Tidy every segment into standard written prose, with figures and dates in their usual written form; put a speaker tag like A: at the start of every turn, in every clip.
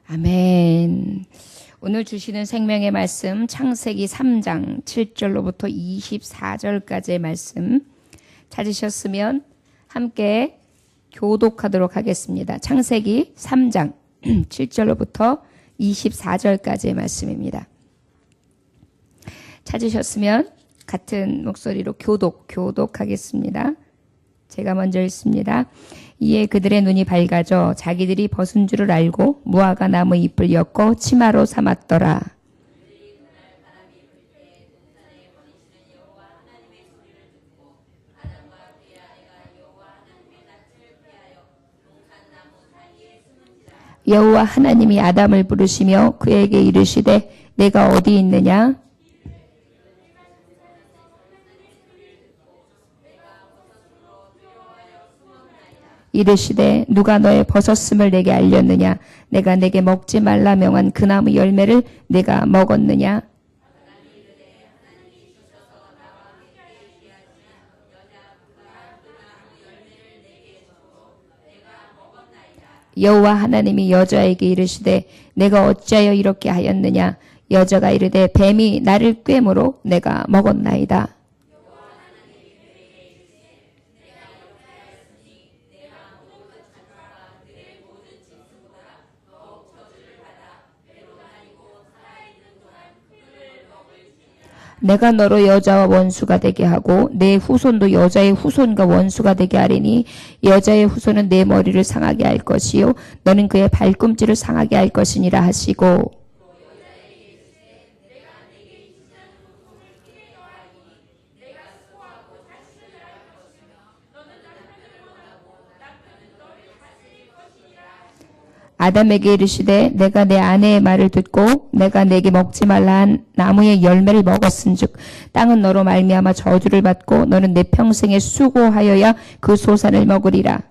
A: 아멘. 오늘 주시는 생명의 말씀 창세기 3장 7절로부터 24절까지의 말씀 찾으셨으면 함께 교독하도록 하겠습니다. 창세기 3장 7절로부터 24절까지의 말씀입니다. 찾으셨으면 같은 목소리로 교독하겠습니다. 제가 먼저 읽습니다. 이에 그들의 눈이 밝아져 자기들이 벗은 줄을 알고 무화과 나무 잎을 엮어 치마로 삼았더라. 여호와 하나님이 아담을 부르시며 그에게 이르시되 내가 어디 있느냐? 이르시되 누가 너의 벗었음을 내게 알렸느냐? 내가 내게 먹지 말라 명한 그 나무 열매를 내가 먹었느냐? 여호와 하나님이 여자에게 이르시되 내가 어찌하여 이렇게 하였느냐? 여자가 이르되 뱀이 나를 꿰므로 내가 먹었나이다. 내가 너로 여자와 원수가 되게 하고 내 후손도 여자의 후손과 원수가 되게 하리니 여자의 후손은 내 머리를 상하게 할 것이요 너는 그의 발꿈치를 상하게 할 것이니라 하시고 아담에게 이르시되 내가 내 아내의 말을 듣고 내가 내게 먹지 말라 한 나무의 열매를 먹었은즉 땅은 너로 말미암아 저주를 받고 너는 내 평생에 수고하여야 그 소산을 먹으리라.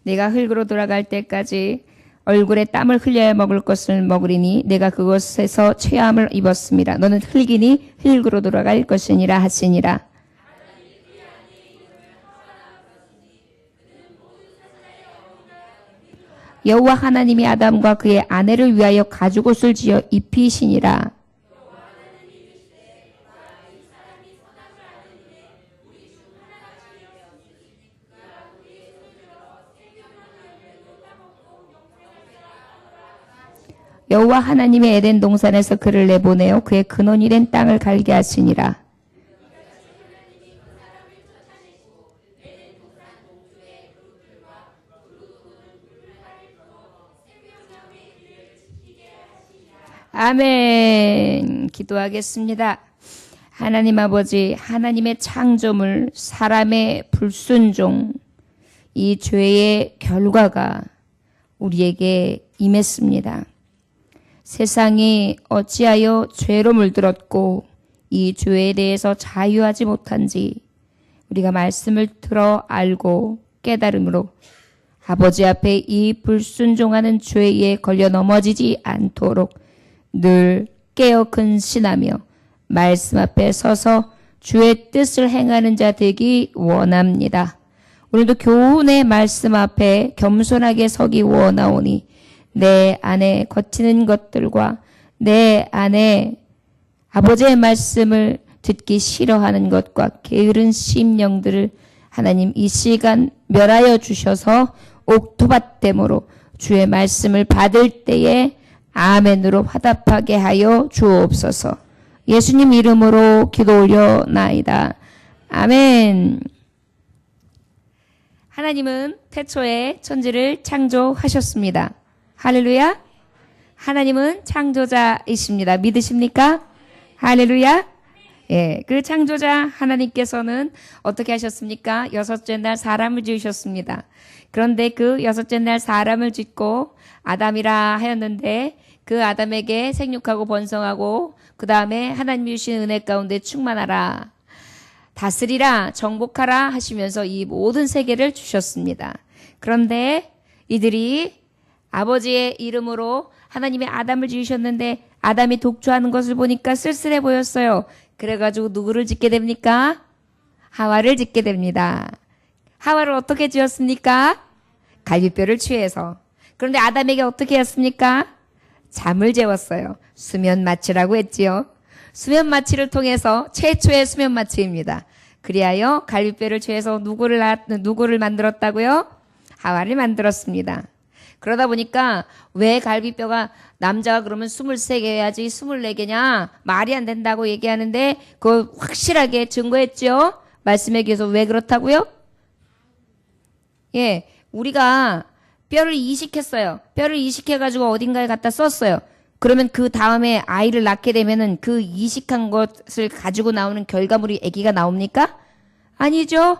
A: 내가 흙으로 돌아갈 때까지 얼굴에 땀을 흘려야 먹을 것을 먹으리니 내가 그것에서 체함을 입었습니다. 너는 흙이니 흙으로 돌아갈 것이니라 하시니라. 여호와 하나님이 아담과 그의 아내를 위하여 가죽옷을 지어 입히시니라. 여호와 하나님의 에덴 동산에서 그를 내보내어 그의 근원이 된 땅을 갈게 하시니라. 아멘. 기도하겠습니다. 하나님 아버지, 하나님의 창조물, 사람의 불순종, 이 죄의 결과가 우리에게 임했습니다. 세상이 어찌하여 죄로 물들었고 이 죄에 대해서 자유하지 못한지 우리가 말씀을 들어 알고 깨달음으로 아버지 앞에 이 불순종하는 죄에 걸려 넘어지지 않도록 늘 깨어 근신하며 말씀 앞에 서서 주의 뜻을 행하는 자 되기 원합니다. 오늘도 교훈의 말씀 앞에 겸손하게 서기 원하오니 내 안에 거치는 것들과 내 안에 아버지의 말씀을 듣기 싫어하는 것과 게으른 심령들을 하나님 이 시간 멸하여 주셔서 옥토밭됨으로 주의 말씀을 받을 때에 아멘으로 화답하게 하여 주옵소서. 예수님 이름으로 기도 올려나이다. 아멘. 하나님은 태초에 천지를 창조하셨습니다. 할렐루야. 하나님은 창조자이십니다. 믿으십니까? 할렐루야. 예, 그 창조자 하나님께서는 어떻게 하셨습니까? 여섯째 날 사람을 지으셨습니다. 그런데 그 여섯째 날 사람을 짓고 아담이라 하였는데 그 아담에게 생육하고 번성하고 그 다음에 하나님이 주신 은혜 가운데 충만하라, 다스리라, 정복하라 하시면서 이 모든 세계를 주셨습니다. 그런데 이들이 아버지의 이름으로 하나님의 아담을 지으셨는데 아담이 독주하는 것을 보니까 쓸쓸해 보였어요. 그래가지고 누구를 짓게 됩니까? 하와를 짓게 됩니다. 하와를 어떻게 지었습니까? 갈비뼈를 취해서. 그런데 아담에게 어떻게 했습니까? 잠을 재웠어요. 수면 마취라고 했지요. 수면 마취를 통해서 최초의 수면 마취입니다. 그리하여 갈비뼈를 취해서 누구를 만들었다고요? 하와를 만들었습니다. 그러다 보니까 왜 갈비뼈가 남자가 그러면 23개 해야지 24개냐? 말이 안 된다고 얘기하는데 그거 확실하게 증거했죠? 말씀에 의해서 왜 그렇다고요? 예, 우리가 뼈를 이식했어요. 뼈를 이식해가지고 어딘가에 갖다 썼어요. 그러면 그 다음에 아이를 낳게 되면은 그 이식한 것을 가지고 나오는 결과물이 아기가 나옵니까? 아니죠.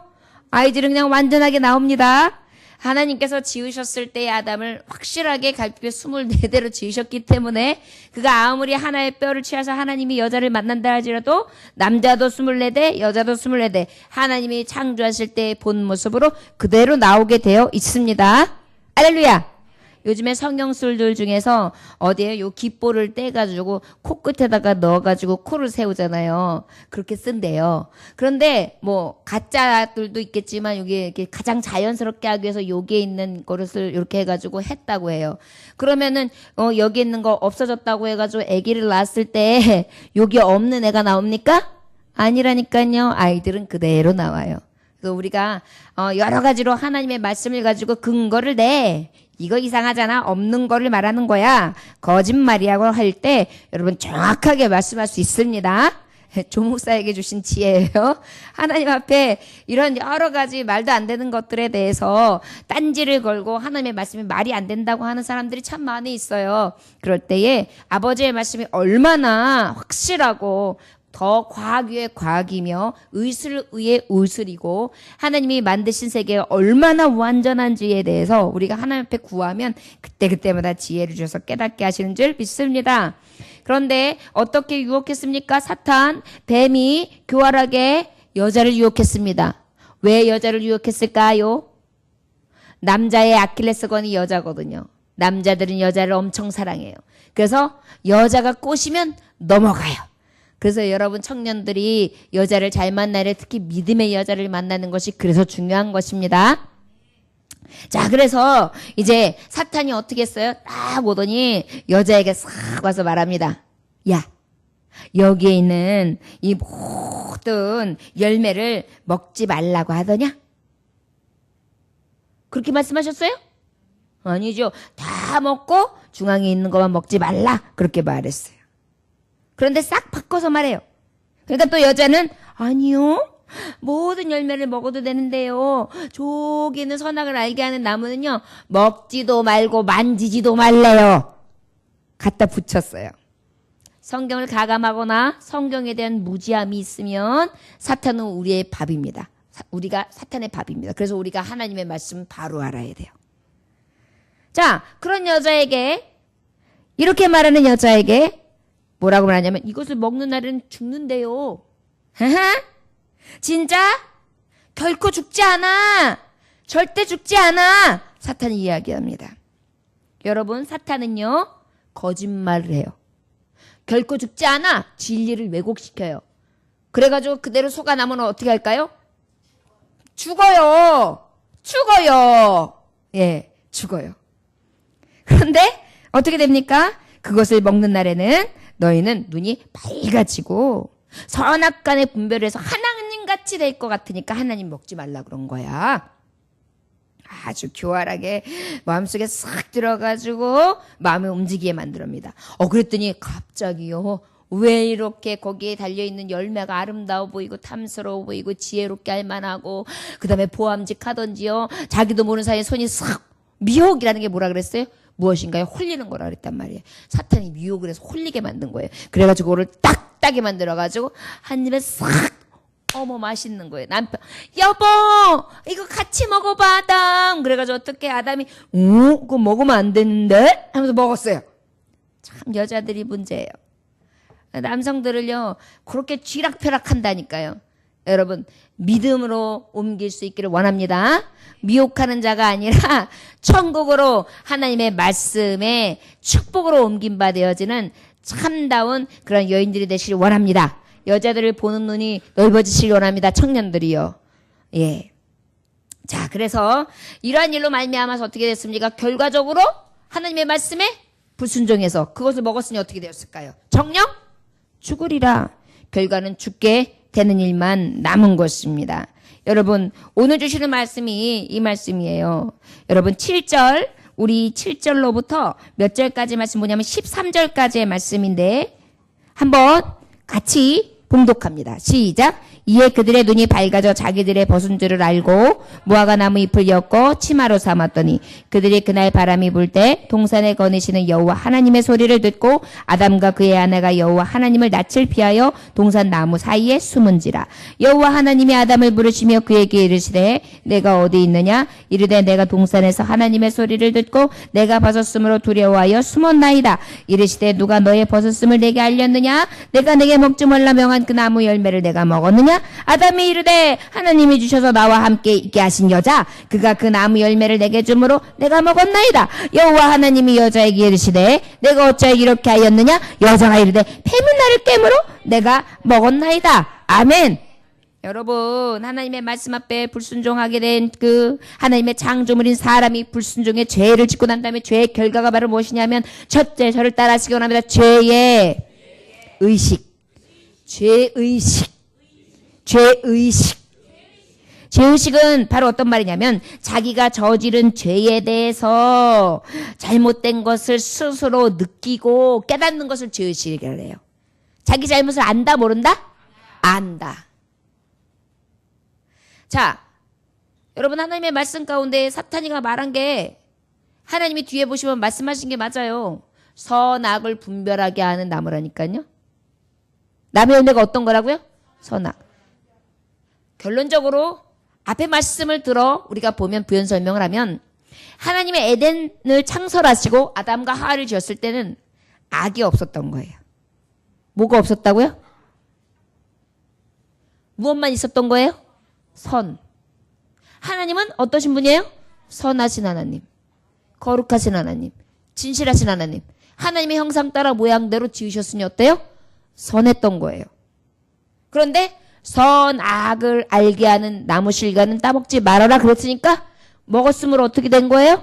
A: 아이들은 그냥 완전하게 나옵니다. 하나님께서 지으셨을 때의 아담을 확실하게 갈비뼈 24대로 지으셨기 때문에 그가 아무리 하나의 뼈를 취해서 하나님이 여자를 만난다 할지라도 남자도 24대, 여자도 24대 하나님이 창조하실 때의 본 모습으로 그대로 나오게 되어 있습니다. 할렐루야! 요즘에 성경술들 중에서 어디에 요 깃볼을 떼가지고 코끝에다가 넣어가지고 코를 세우잖아요. 그렇게 쓴대요. 그런데 뭐 가짜들도 있겠지만 이게 이렇게 가장 자연스럽게 하기 위해서 여기에 있는 것을 이렇게 해가지고 했다고 해요. 그러면은 여기 있는 거 없어졌다고 해가지고 아기를 낳았을 때 여기 없는 애가 나옵니까? 아니라니까요. 아이들은 그대로 나와요. 그래서 우리가 여러 가지로 하나님의 말씀을 가지고 근거를 내. 이거 이상하잖아. 없는 거를 말하는 거야. 거짓말이라고 할 때 여러분 정확하게 말씀할 수 있습니다. 조목사에게 주신 지혜예요. 하나님 앞에 이런 여러 가지 말도 안 되는 것들에 대해서 딴지를 걸고 하나님의 말씀이 말이 안 된다고 하는 사람들이 참 많이 있어요. 그럴 때에 아버지의 말씀이 얼마나 확실하고 더 과학 위에 과학이며 의술 위에 의술이고 하나님이 만드신 세계가 얼마나 완전한지에 대해서 우리가 하나님 앞에 구하면 그때그때마다 지혜를 주셔서 깨닫게 하시는 줄 믿습니다. 그런데 어떻게 유혹했습니까? 사탄, 뱀이 교활하게 여자를 유혹했습니다. 왜 여자를 유혹했을까요? 남자의 아킬레스건이 여자거든요. 남자들은 여자를 엄청 사랑해요. 그래서 여자가 꼬시면 넘어가요. 그래서 여러분 청년들이 여자를 잘 만나려 특히 믿음의 여자를 만나는 것이 그래서 중요한 것입니다. 자, 그래서 이제 사탄이 어떻게 했어요? 딱 오더니 여자에게 싹 와서 말합니다. 야, 여기에 있는 이 모든 열매를 먹지 말라고 하더냐? 그렇게 말씀하셨어요? 아니죠. 다 먹고 중앙에 있는 것만 먹지 말라. 그렇게 말했어요. 그런데 싹 바꿔서 말해요. 그러니까 또 여자는 아니요. 모든 열매를 먹어도 되는데요. 저기는 선악을 알게 하는 나무는요. 먹지도 말고 만지지도 말래요. 갖다 붙였어요. 성경을 가감하거나 성경에 대한 무지함이 있으면 사탄은 우리의 밥입니다. 우리가 사탄의 밥입니다. 그래서 우리가 하나님의 말씀 바로 알아야 돼요. 자, 그런 여자에게 이렇게 말하는 여자에게 뭐라고 말하냐면 이것을 먹는 날은 죽는데요. 진짜? 결코 죽지 않아. 절대 죽지 않아. 사탄이 이야기합니다. 여러분 사탄은요. 거짓말을 해요. 결코 죽지 않아. 진리를 왜곡시켜요. 그래가지고 그대로 속아나면 어떻게 할까요? 죽어요. 죽어요. 예, 죽어요. 그런데 어떻게 됩니까? 그것을 먹는 날에는 너희는 눈이 밝아지고 선악간의 분별해서 하나님같이 될 것 같으니까 하나님 먹지 말라 그런 거야. 아주 교활하게 마음속에 싹 들어가지고 마음을 움직이게 만듭니다. 그랬더니 갑자기요. 왜 이렇게 거기에 달려있는 열매가 아름다워 보이고 탐스러워 보이고 지혜롭게 할만하고 그 다음에 보암직하던지요. 자기도 모르는 사이에 손이 싹 미혹이라는 게 뭐라 그랬어요? 무엇인가요? 홀리는 거라 그랬단 말이에요. 사탄이 미혹을 해서 홀리게 만든 거예요. 그래가지고 그거를 딱딱이 만들어가지고 한 입에 싹 어머 맛있는 거예요. 남편 여보 이거 같이 먹어봐 아담. 그래가지고 어떻게 아담이 그거 먹으면 안 되는데? 하면서 먹었어요. 참 여자들이 문제예요. 남성들을요 그렇게 쥐락펴락 한다니까요. 여러분 믿음으로 옮길 수 있기를 원합니다. 미혹하는 자가 아니라 천국으로 하나님의 말씀에 축복으로 옮긴 바 되어지는 참다운 그런 여인들이 되시길 원합니다. 여자들을 보는 눈이 넓어지시기 원합니다. 청년들이요. 예. 자, 그래서 이러한 일로 말미암아서 어떻게 됐습니까? 결과적으로 하나님의 말씀에 불순종해서 그것을 먹었으니 어떻게 되었을까요? 정령 죽으리라. 결과는 죽게 되는 일만 남은 것입니다. 여러분, 오늘 주시는 말씀이 이 말씀이에요. 여러분, 7절, 우리 7절로부터 몇 절까지 말씀 뭐냐면 13절까지의 말씀인데 한번 같이 봉독합니다. 시작. 이에 그들의 눈이 밝아져 자기들의 벗은 줄을 알고 무화과 나무 잎을 엮어 치마로 삼았더니 그들이 그날 바람이 불 때 동산에 거니시는 여호와 하나님의 소리를 듣고 아담과 그의 아내가 여호와 하나님을 낯을 피하여 동산 나무 사이에 숨은지라. 여호와 하나님이 아담을 부르시며 그에게 이르시되 내가 어디 있느냐? 이르되 내가 동산에서 하나님의 소리를 듣고 내가 벗었으므로 두려워하여 숨었나이다. 이르시되 누가 너의 벗었음을 내게 알렸느냐? 내가 내게 먹지 말라 명한 그 나무 열매를 내가 먹었느냐? 아담이 이르되 하나님이 주셔서 나와 함께 있게 하신 여자 그가 그 나무 열매를 내게 주므로 내가 먹었나이다. 여호와 하나님이 여자에게 이르시되 내가 어찌하여 이렇게 하였느냐? 여자가 이르되 뱀이 나를 깨므로 내가 먹었나이다. 아멘. 여러분, 하나님의 말씀 앞에 불순종하게 된 그 하나님의 창조물인 사람이 불순종의 죄를 짓고 난 다음에 죄의 결과가 바로 무엇이냐면 첫째, 저를 따라하시기 원합니다. 죄의 의식. 죄의식은 바로 어떤 말이냐면 자기가 저지른 죄에 대해서 잘못된 것을 스스로 느끼고 깨닫는 것을 죄의식이라고 해요. 자기 잘못을 안다 모른다? 안다. 자, 여러분, 하나님의 말씀 가운데 사탄이가 말한 게 하나님이 뒤에 보시면 말씀하신 게 맞아요. 선악을 분별하게 하는 나무라니까요. 나무 열매가 어떤 거라고요? 선악. 결론적으로 앞에 말씀을 들어 우리가 보면 부연 설명을 하면 하나님의 에덴을 창설하시고 아담과 하와를 지었을 때는 악이 없었던 거예요. 뭐가 없었다고요? 무엇만 있었던 거예요? 선. 하나님은 어떠신 분이에요? 선하신 하나님, 거룩하신 하나님, 진실하신 하나님. 하나님의 형상 따라 모양대로 지으셨으니 어때요? 선했던 거예요. 그런데 선악을 알게 하는 나무 실과는 따먹지 말아라 그랬으니까 먹었으므로 어떻게 된 거예요?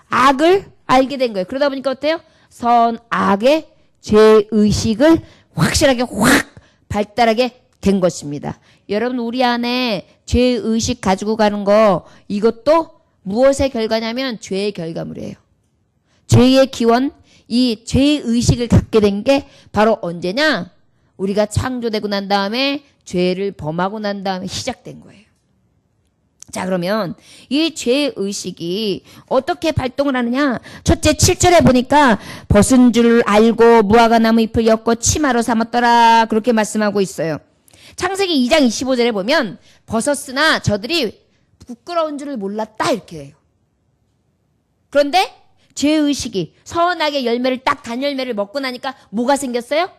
A: 악을 알게 된 거예요. 그러다 보니까 어때요? 선악의 죄의식을 확실하게 확 발달하게 된 것입니다. 여러분, 우리 안에 죄의식 가지고 가는 거, 이것도 무엇의 결과냐면 죄의 결과물이에요. 죄의 기원, 이 죄의식을 갖게 된 게 바로 언제냐? 우리가 창조되고 난 다음에 죄를 범하고 난 다음에 시작된 거예요. 자, 그러면 이 죄의식이 어떻게 발동을 하느냐? 첫째 7절에 보니까 벗은 줄 알고 무화과 나무 잎을 엮고 치마로 삼았더라. 그렇게 말씀하고 있어요. 창세기 2장 25절에 보면 벗었으나 저들이 부끄러운 줄을 몰랐다 이렇게 해요. 그런데 죄의식이 선악의 열매를 딱 단 열매를 먹고 나니까 뭐가 생겼어요?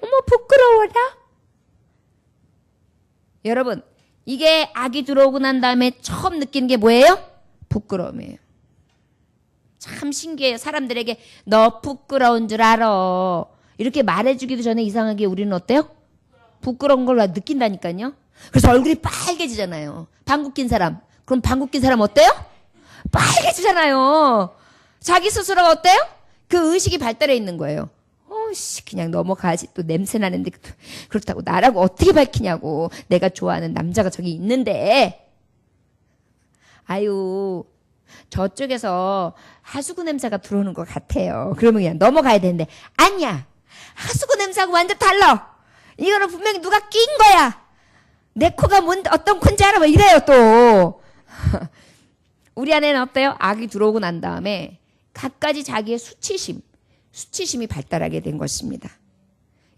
A: 어머, 부끄러워라. 여러분, 이게 악이 들어오고 난 다음에 처음 느끼는 게 뭐예요? 부끄러움이에요. 참 신기해요. 사람들에게 너 부끄러운 줄 알아. 이렇게 말해주기도 전에 이상하게 우리는 어때요? 부끄러운 걸 느낀다니까요. 그래서 얼굴이 빨개지잖아요. 방귀 낀 사람. 그럼 방귀 낀 사람 어때요? 빨개지잖아요. 자기 스스로가 어때요? 그 의식이 발달해 있는 거예요. 그냥 넘어가지. 또 냄새 나는데 그렇다고 나라고 어떻게 밝히냐고. 내가 좋아하는 남자가 저기 있는데. 아유, 저쪽에서 하수구 냄새가 들어오는 것 같아요. 그러면 그냥 넘어가야 되는데 아니야. 하수구 냄새하고 완전 달라. 이거는 분명히 누가 낀 거야. 내 코가 어떤 콘지 알아? 뭐 이래요 또. 우리 안에는 어때요? 악이 들어오고 난 다음에 갖가지 자기의 수치심이 발달하게 된 것입니다.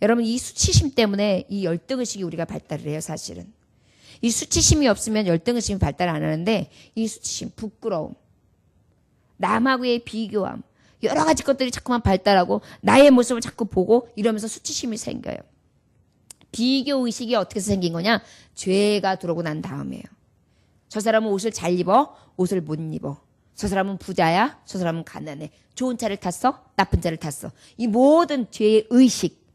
A: 여러분, 이 수치심 때문에 이 열등의식이 우리가 발달을 해요, 사실은. 이 수치심이 없으면 열등의식이 발달 안 하는데 이 수치심, 부끄러움, 남하고의 비교함, 여러 가지 것들이 자꾸만 발달하고 나의 모습을 자꾸 보고 이러면서 수치심이 생겨요. 비교의식이 어떻게 생긴 거냐? 죄가 들어오고 난 다음이에요. 저 사람은 옷을 잘 입어, 옷을 못 입어. 저 사람은 부자야, 저 사람은 가난해. 좋은 차를 탔어, 나쁜 차를 탔어. 이 모든 죄의 의식.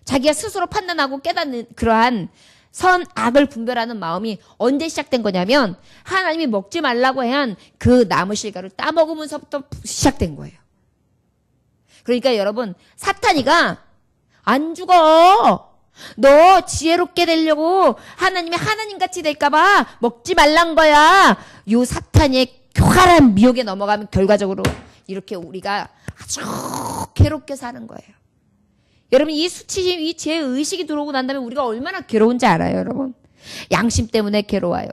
A: 자기가 스스로 판단하고 깨닫는 그러한 선악을 분별하는 마음이 언제 시작된 거냐면 하나님이 먹지 말라고 한 그 나무 실과를 따먹으면서부터 시작된 거예요. 그러니까 여러분, 사탄이가 안 죽어. 너 지혜롭게 되려고 하나님이 하나님같이 될까봐 먹지 말란 거야. 요 사탄의 교활한 미혹에 넘어가면 결과적으로 이렇게 우리가 아주 괴롭게 사는 거예요. 여러분, 이 수치심, 이 죄의식이 들어오고 난 다음에 우리가 얼마나 괴로운지 알아요, 여러분? 양심 때문에 괴로워요.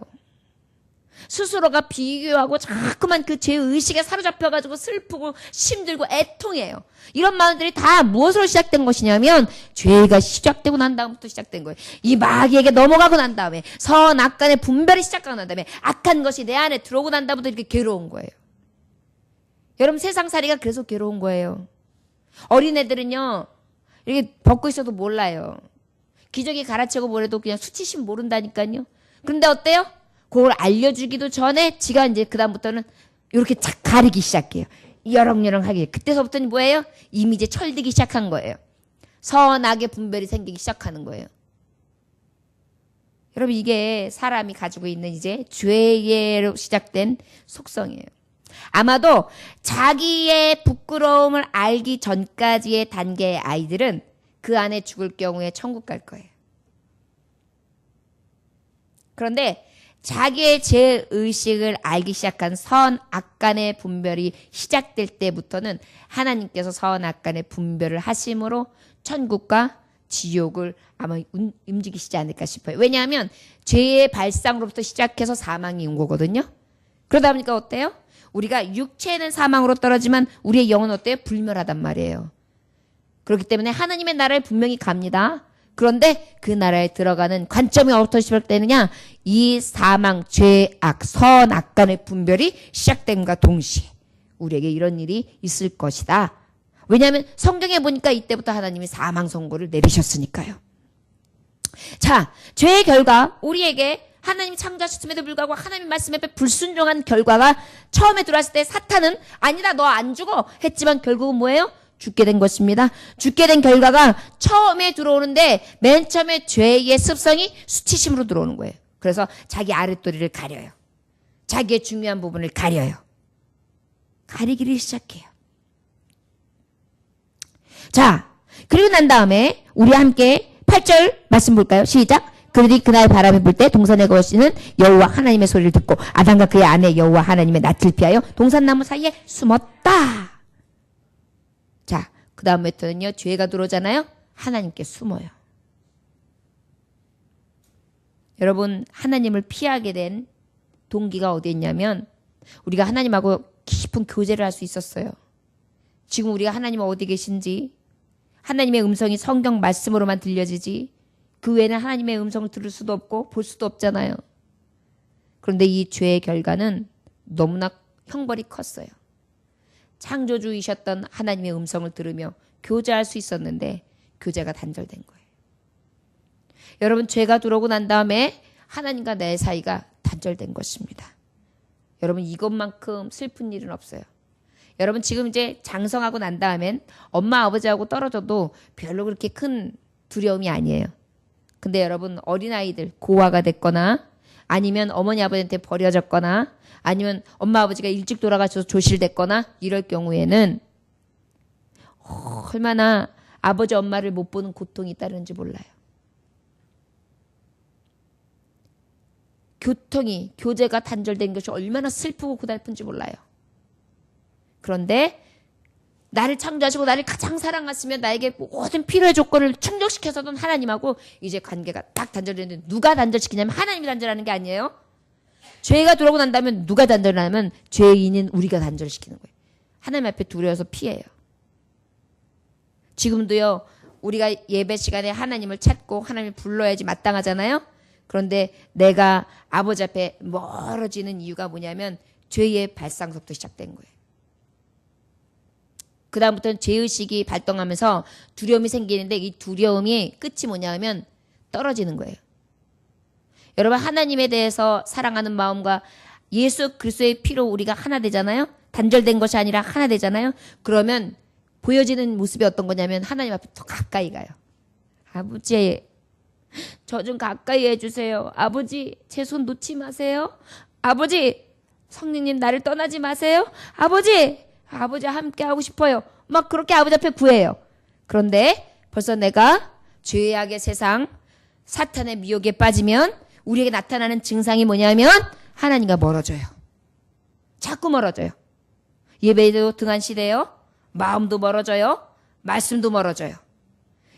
A: 스스로가 비교하고 자꾸만 그 죄의식에 사로잡혀가지고 슬프고 힘들고 애통해요. 이런 마음들이 다 무엇으로 시작된 것이냐면 죄가 시작되고 난 다음부터 시작된 거예요. 이 마귀에게 넘어가고 난 다음에 선악 간의 분별이 시작하고 난 다음에 악한 것이 내 안에 들어오고 난 다음부터 이렇게 괴로운 거예요. 여러분, 세상살이가 그래서 괴로운 거예요. 어린애들은요, 이렇게 벗고 있어도 몰라요. 기저귀 갈아치고 뭐래도 그냥 수치심 모른다니까요. 그런데 어때요? 그걸 알려주기도 전에 지가 이제 그다음부터는 이렇게 착 가리기 시작해요. 여렁여렁하게. 그때서부터는 뭐예요? 이미 이제 철들기 시작한 거예요. 선악의 분별이 생기기 시작하는 거예요. 여러분, 이게 사람이 가지고 있는 이제 죄로 시작된 속성이에요. 아마도 자기의 부끄러움을 알기 전까지의 단계의 아이들은 그 안에 죽을 경우에 천국 갈 거예요. 그런데 자기의 죄의식을 알기 시작한 선악 간의 분별이 시작될 때부터는 하나님께서 선악 간의 분별을 하심으로 천국과 지옥을 아마 움직이시지 않을까 싶어요. 왜냐하면 죄의 발상으로부터 시작해서 사망이 온 거거든요. 그러다 보니까 어때요? 우리가 육체는 사망으로 떨어지만 우리의 영혼은 어때요? 불멸하단 말이에요. 그렇기 때문에 하나님의 나라에 분명히 갑니다. 그런데 그 나라에 들어가는 관점이 어떻게 시작되느냐? 이 사망, 죄악, 선악 간의 분별이 시작됨과 동시에 우리에게 이런 일이 있을 것이다. 왜냐하면 성경에 보니까 이때부터 하나님이 사망 선고를 내리셨으니까요. 자, 죄의 결과, 우리에게 하나님이 창조하셨음에도 불구하고 하나님 말씀에 불순종한 결과가 처음에 들어왔을 때 사탄은 아니다, 너 안 죽어 했지만 결국은 뭐예요? 죽게 된 것입니다. 죽게 된 결과가 처음에 들어오는데 맨 처음에 죄의 습성이 수치심으로 들어오는 거예요. 그래서 자기 아랫도리를 가려요. 자기의 중요한 부분을 가려요. 가리기를 시작해요. 자, 그리고 난 다음에 우리 함께 8절 말씀 볼까요? 시작. 그들이 그날 바람이 불 때 동산에 거시는 여호와 하나님의 소리를 듣고 아담과 그의 아내 여호와 하나님의 낯을 피하여 동산나무 사이에 숨었다. 자, 그 다음부터는요, 죄가 들어오잖아요. 하나님께 숨어요. 여러분, 하나님을 피하게 된 동기가 어디 있냐면 우리가 하나님하고 깊은 교제를 할 수 있었어요. 지금 우리가 하나님 어디 계신지, 하나님의 음성이 성경 말씀으로만 들려지지 그 외에는 하나님의 음성을 들을 수도 없고 볼 수도 없잖아요. 그런데 이 죄의 결과는 너무나 형벌이 컸어요. 창조주이셨던 하나님의 음성을 들으며 교제할 수 있었는데 교제가 단절된 거예요. 여러분, 죄가 들어오고 난 다음에 하나님과 내 사이가 단절된 것입니다. 여러분, 이것만큼 슬픈 일은 없어요. 여러분, 지금 이제 장성하고 난 다음엔 엄마 아버지하고 떨어져도 별로 그렇게 큰 두려움이 아니에요. 근데 여러분, 어린아이들 고아가 됐거나 아니면 어머니 아버지한테 버려졌거나 아니면 엄마 아버지가 일찍 돌아가셔서 조실됐거나 이럴 경우에는 얼마나 아버지 엄마를 못 보는 고통이 따르는지 몰라요. 교제가 단절된 것이 얼마나 슬프고 고달픈지 몰라요. 그런데 나를 창조하시고 나를 가장 사랑하시며 나에게 모든 필요의 조건을 충족시켜서던 하나님하고 이제 관계가 딱 단절되는데 누가 단절시키냐면 하나님이 단절하는 게 아니에요. 죄가 들어오고 난다면 누가 단절하냐면 죄인인 우리가 단절시키는 거예요. 하나님 앞에 두려워서 피해요. 지금도요, 우리가 예배 시간에 하나님을 찾고 하나님을 불러야지 마땅하잖아요. 그런데 내가 아버지 앞에 멀어지는 이유가 뭐냐면 죄의 발상부터 시작된 거예요. 그 다음부터는 죄의식이 발동하면서 두려움이 생기는데 이 두려움이 끝이 뭐냐면 떨어지는 거예요. 여러분, 하나님에 대해서 사랑하는 마음과 예수 그리스도의 피로 우리가 하나 되잖아요. 단절된 것이 아니라 하나 되잖아요. 그러면 보여지는 모습이 어떤 거냐면 하나님 앞에 더 가까이 가요. 아버지, 저 좀 가까이 해주세요. 아버지, 제 손 놓지 마세요. 아버지, 성령님 나를 떠나지 마세요. 아버지, 아버지 함께 하고 싶어요. 막 그렇게 아버지 앞에 구해요. 그런데 벌써 내가 죄악의 세상, 사탄의 미혹에 빠지면 우리에게 나타나는 증상이 뭐냐면 하나님과 멀어져요. 자꾸 멀어져요. 예배에도 등한시돼요. 마음도 멀어져요. 말씀도 멀어져요.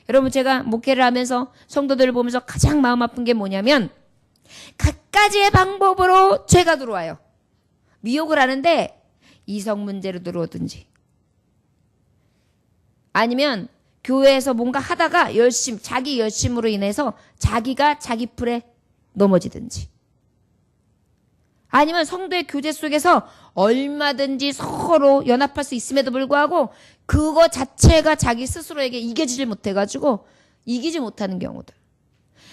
A: 여러분, 제가 목회를 하면서 성도들을 보면서 가장 마음 아픈 게 뭐냐면 갖가지의 방법으로 죄가 들어와요. 미혹을 하는데 이성 문제로 들어오든지 아니면 교회에서 뭔가 하다가 자기 열심으로 인해서 자기가 자기 풀에 넘어지든지 아니면 성도의 교제 속에서 얼마든지 서로 연합할 수 있음에도 불구하고 그거 자체가 자기 스스로에게 이겨지질 못해가지고 이기지 못하는 경우들.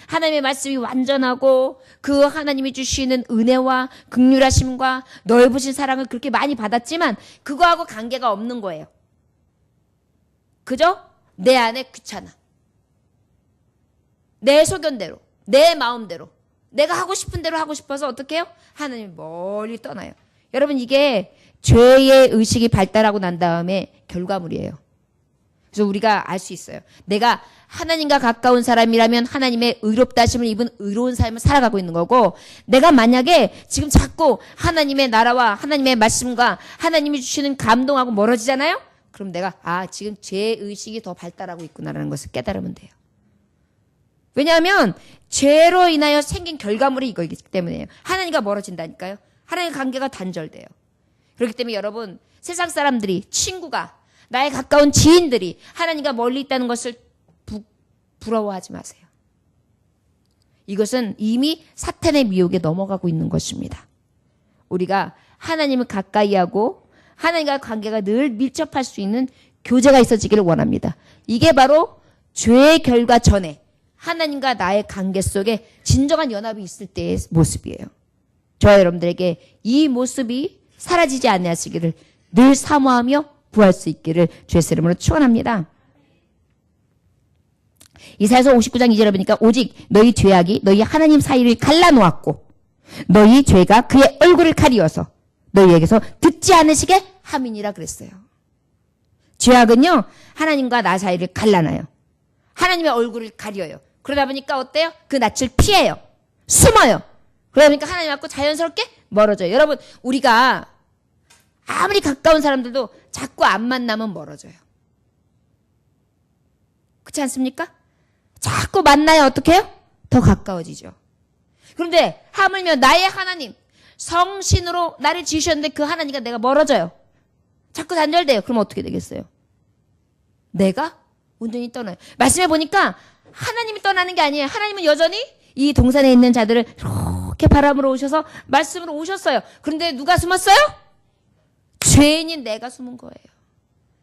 A: 하나님의 말씀이 완전하고 그 하나님이 주시는 은혜와 긍휼하심과 넓으신 사랑을 그렇게 많이 받았지만 그거하고 관계가 없는 거예요. 그죠? 내 안에 귀찮아. 내 소견대로, 내 마음대로, 내가 하고 싶은 대로 하고 싶어서 어떻게 해요? 하나님 멀리 떠나요. 여러분, 이게 죄의 의식이 발달하고 난 다음에 결과물이에요. 그래서 우리가 알 수 있어요. 내가 하나님과 가까운 사람이라면 하나님의 의롭다 하심을 입은 의로운 삶을 살아가고 있는 거고, 내가 만약에 지금 자꾸 하나님의 나라와 하나님의 말씀과 하나님이 주시는 감동하고 멀어지잖아요? 그럼 내가 지금 죄의 의식이 더 발달하고 있구나라는 것을 깨달으면 돼요. 왜냐하면 죄로 인하여 생긴 결과물이 이거이기 때문이에요. 하나님과 멀어진다니까요. 하나님의 관계가 단절돼요. 그렇기 때문에 여러분, 세상 사람들이, 친구가, 나의 가까운 지인들이 하나님과 멀리 있다는 것을 부러워하지 마세요. 이것은 이미 사탄의 미혹에 넘어가고 있는 것입니다. 우리가 하나님을 가까이 하고 하나님과 관계가 늘 밀접할 수 있는 교제가 있어지기를 원합니다. 이게 바로 죄의 결과 전에 하나님과 나의 관계 속에 진정한 연합이 있을 때의 모습이에요. 저와 여러분들에게 이 모습이 사라지지 않으시기를 늘 사모하며 구할 수 있기를 주의 이름으로 축원합니다. 이사야서 59장 2절에 보니까 오직 너희 죄악이 너희 하나님 사이를 갈라놓았고 너희 죄가 그의 얼굴을 가리어서 너희에게서 듣지 않으시게 함이니라 그랬어요. 죄악은요, 하나님과 나 사이를 갈라놔요. 하나님의 얼굴을 가려요. 그러다 보니까 어때요? 그 낯을 피해요. 숨어요. 그러다 보니까 하나님하고 자연스럽게 멀어져요. 여러분, 우리가 아무리 가까운 사람들도 자꾸 안 만나면 멀어져요. 그렇지 않습니까? 자꾸 만나야 어떻게 해요? 더 가까워지죠. 그런데 하물며 나의 하나님, 성신으로 나를 지으셨는데 그 하나님과 내가 멀어져요. 자꾸 단절돼요. 그럼 어떻게 되겠어요? 내가 온전히 떠나요. 말씀해 보니까 하나님이 떠나는 게 아니에요. 하나님은 여전히 이 동산에 있는 자들을 이렇게 바람으로 오셔서 말씀으로 오셨어요. 그런데 누가 숨었어요? 죄인인 내가 숨은 거예요.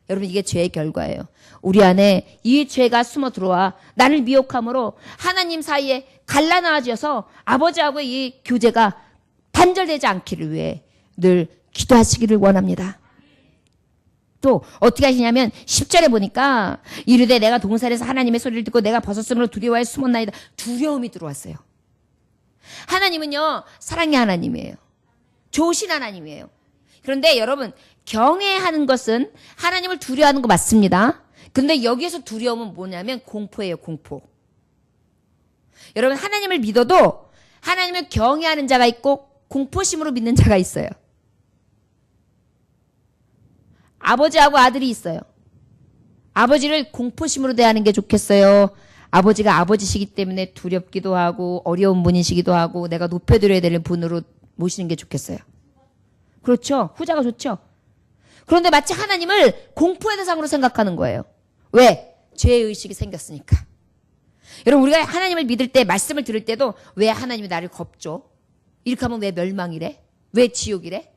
A: 여러분, 이게 죄의 결과예요. 우리 안에 이 죄가 숨어 들어와 나를 미혹함으로 하나님 사이에 갈라놔져서 아버지하고의 이 교제가 단절되지 않기를 위해 늘 기도하시기를 원합니다. 또 어떻게 하시냐면 10절에 보니까 이르되 내가 동산에서 하나님의 소리를 듣고 내가 벗었으므로 두려워해 숨었나이다. 두려움이 들어왔어요. 하나님은요, 사랑의 하나님이에요. 좋으신 하나님이에요. 그런데 여러분, 경외하는 것은 하나님을 두려워하는 거 맞습니다. 근데 여기에서 두려움은 뭐냐면 공포예요, 공포. 여러분, 하나님을 믿어도 하나님을 경외하는 자가 있고 공포심으로 믿는 자가 있어요. 아버지하고 아들이 있어요. 아버지를 공포심으로 대하는 게 좋겠어요? 아버지가 아버지시기 때문에 두렵기도 하고 어려운 분이시기도 하고 내가 높여드려야 되는 분으로 모시는 게 좋겠어요? 그렇죠. 후자가 좋죠. 그런데 마치 하나님을 공포의 대상으로 생각하는 거예요. 왜? 죄의식이 생겼으니까. 여러분, 우리가 하나님을 믿을 때, 말씀을 들을 때도 왜 하나님이 나를 겁죠? 이렇게 하면 왜 멸망이래? 왜 지옥이래?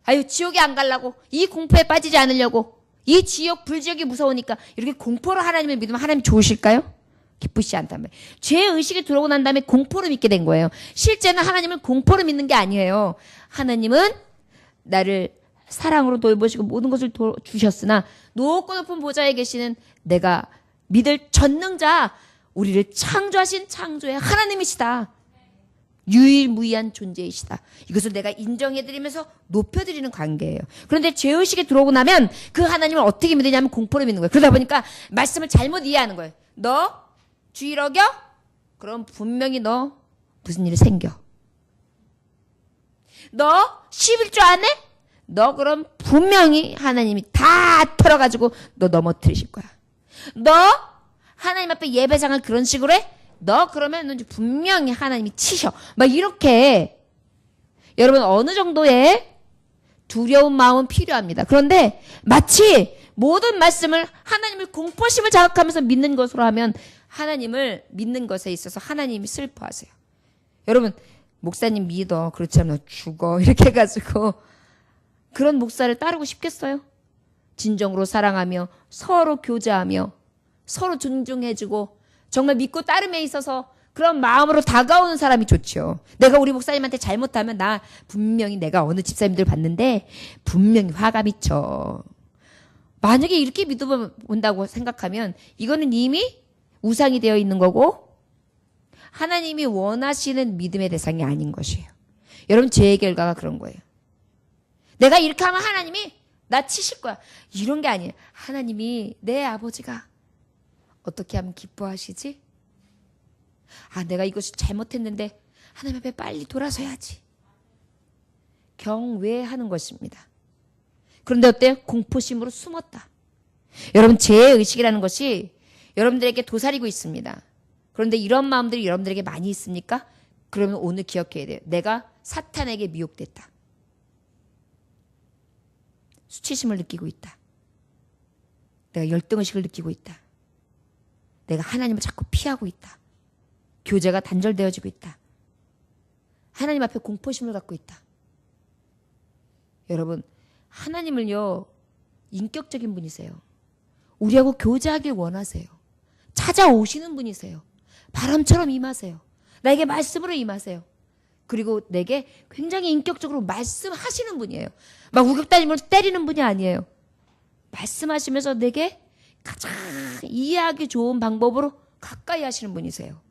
A: 아유, 지옥에 안 가려고, 이 공포에 빠지지 않으려고, 이 지옥, 불지옥이 무서우니까 이렇게 공포로 하나님을 믿으면 하나님이 좋으실까요? 기쁘시지 않단 말이에요. 죄의식이 들어오고 난 다음에 공포로 믿게 된 거예요. 실제는 하나님을 공포로 믿는 게 아니에요. 하나님은 나를 사랑으로 돌보시고 모든 것을 주셨으나 높고 높은 보좌에 계시는 내가 믿을 전능자, 우리를 창조하신 창조의 하나님이시다. 유일무이한 존재이시다. 이것을 내가 인정해드리면서 높여드리는 관계예요. 그런데 죄의식에 들어오고 나면 그 하나님을 어떻게 믿느냐면 공포로 믿는 거예요. 그러다 보니까 말씀을 잘못 이해하는 거예요. 너 주일 어겨? 그럼 분명히 너 무슨 일이 생겨. 너 11조 안 해? 너 그럼 분명히 하나님이 다 털어가지고 너 넘어뜨리실 거야. 너 하나님 앞에 예배상을 그런 식으로 해? 너 그러면 분명히 하나님이 치셔. 막 이렇게 여러분 어느 정도의 두려운 마음은 필요합니다. 그런데 마치 모든 말씀을 하나님을 공포심을 자극하면서 믿는 것으로 하면 하나님을 믿는 것에 있어서 하나님이 슬퍼하세요. 여러분 목사님 믿어. 그렇지 않으면 죽어. 이렇게 해가지고 그런 목사를 따르고 싶겠어요? 진정으로 사랑하며 서로 교제하며 서로 존중해주고 정말 믿고 따름에 있어서 그런 마음으로 다가오는 사람이 좋죠. 내가 우리 목사님한테 잘못하면 나 분명히 내가 어느 집사님들 봤는데 분명히 화가 미쳐. 만약에 이렇게 믿어본다고 생각하면 이거는 이미 우상이 되어 있는 거고 하나님이 원하시는 믿음의 대상이 아닌 것이에요. 여러분 죄의 결과가 그런 거예요. 내가 이렇게 하면 하나님이 나 치실 거야. 이런 게 아니에요. 하나님이 내 아버지가 어떻게 하면 기뻐하시지? 아, 내가 이것을 잘못했는데 하나님 앞에 빨리 돌아서야지. 경외하는 것입니다. 그런데 어때요? 공포심으로 숨었다. 여러분 죄의식이라는 것이 여러분들에게 도사리고 있습니다. 그런데 이런 마음들이 여러분들에게 많이 있습니까? 그러면 오늘 기억해야 돼요. 내가 사탄에게 미혹됐다. 수치심을 느끼고 있다. 내가 열등의식을 느끼고 있다. 내가 하나님을 자꾸 피하고 있다. 교제가 단절되어지고 있다. 하나님 앞에 공포심을 갖고 있다. 여러분 하나님을요 인격적인 분이세요. 우리하고 교제하길 원하세요. 찾아오시는 분이세요. 바람처럼 임하세요. 나에게 말씀으로 임하세요. 그리고 내게 굉장히 인격적으로 말씀하시는 분이에요. 막 우격다짐으로 때리는 분이 아니에요. 말씀하시면서 내게 가장 이해하기 좋은 방법으로 가까이 하시는 분이세요.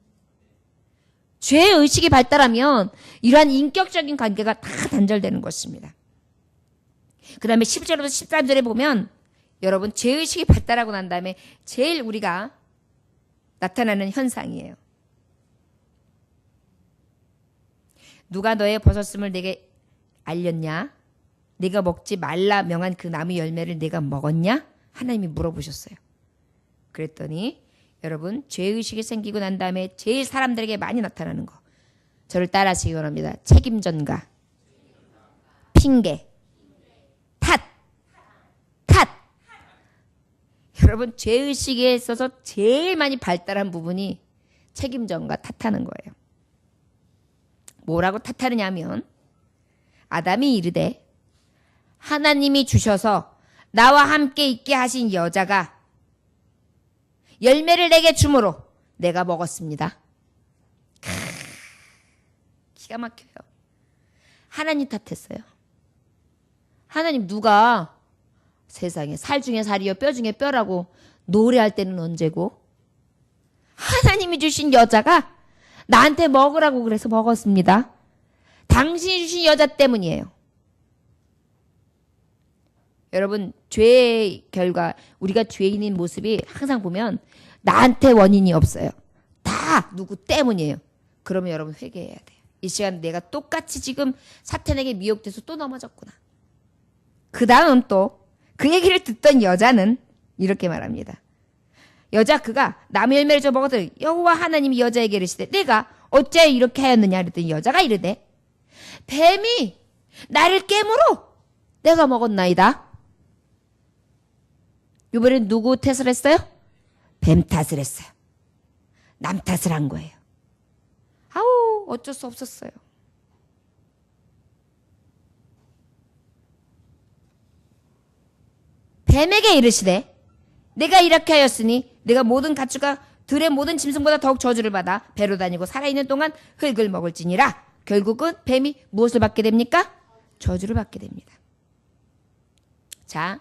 A: 죄의식이 발달하면 이러한 인격적인 관계가 다 단절되는 것입니다. 그 다음에 10절부터 13절에 보면 여러분 죄의식이 발달하고 난 다음에 제일 우리가 나타나는 현상이에요. 누가 너의 벗었음을 내게 알렸냐? 네가 먹지 말라 명한 그 나무 열매를 네가 먹었냐? 하나님이 물어보셨어요. 그랬더니 여러분 죄의식이 생기고 난 다음에 제일 사람들에게 많이 나타나는 거. 저를 따라하시기 원합니다. 책임 전가, 핑계, 탓. 여러분 죄의식에 있어서 제일 많이 발달한 부분이 책임 전가, 탓하는 거예요. 뭐라고 탓하느냐 하면 아담이 이르되 하나님이 주셔서 나와 함께 있게 하신 여자가 열매를 내게 주므로 내가 먹었습니다. 기가 막혀요. 하나님 탓했어요. 하나님 누가 세상에 살 중에 살이요 뼈 중에 뼈라고 노래할 때는 언제고 하나님이 주신 여자가 나한테 먹으라고 그래서 먹었습니다. 당신이 주신 여자 때문이에요. 여러분 죄의 결과 우리가 죄인인 모습이 항상 보면 나한테 원인이 없어요. 다 누구 때문이에요. 그러면 여러분 회개해야 돼요. 이 시간 내가 똑같이 지금 사탄에게 미혹돼서 또 넘어졌구나. 그 다음 또 그 얘기를 듣던 여자는 이렇게 말합니다. 여자 그가 나무 열매를 줘 먹었더니 여호와 하나님이 여자에게 이르시되 내가 어째 이렇게 하였느냐 그랬더니 여자가 이르되 뱀이 나를 깨물어 내가 먹었나이다. 이번엔 누구 탓을 했어요? 뱀 탓을 했어요. 남 탓을 한 거예요. 아우 어쩔 수 없었어요. 뱀에게 이르시되 내가 이렇게 하였으니 내가 모든 가축과 들의 모든 짐승보다 더욱 저주를 받아 배로 다니고 살아있는 동안 흙을 먹을지니라. 결국은 뱀이 무엇을 받게 됩니까? 저주를 받게 됩니다. 자,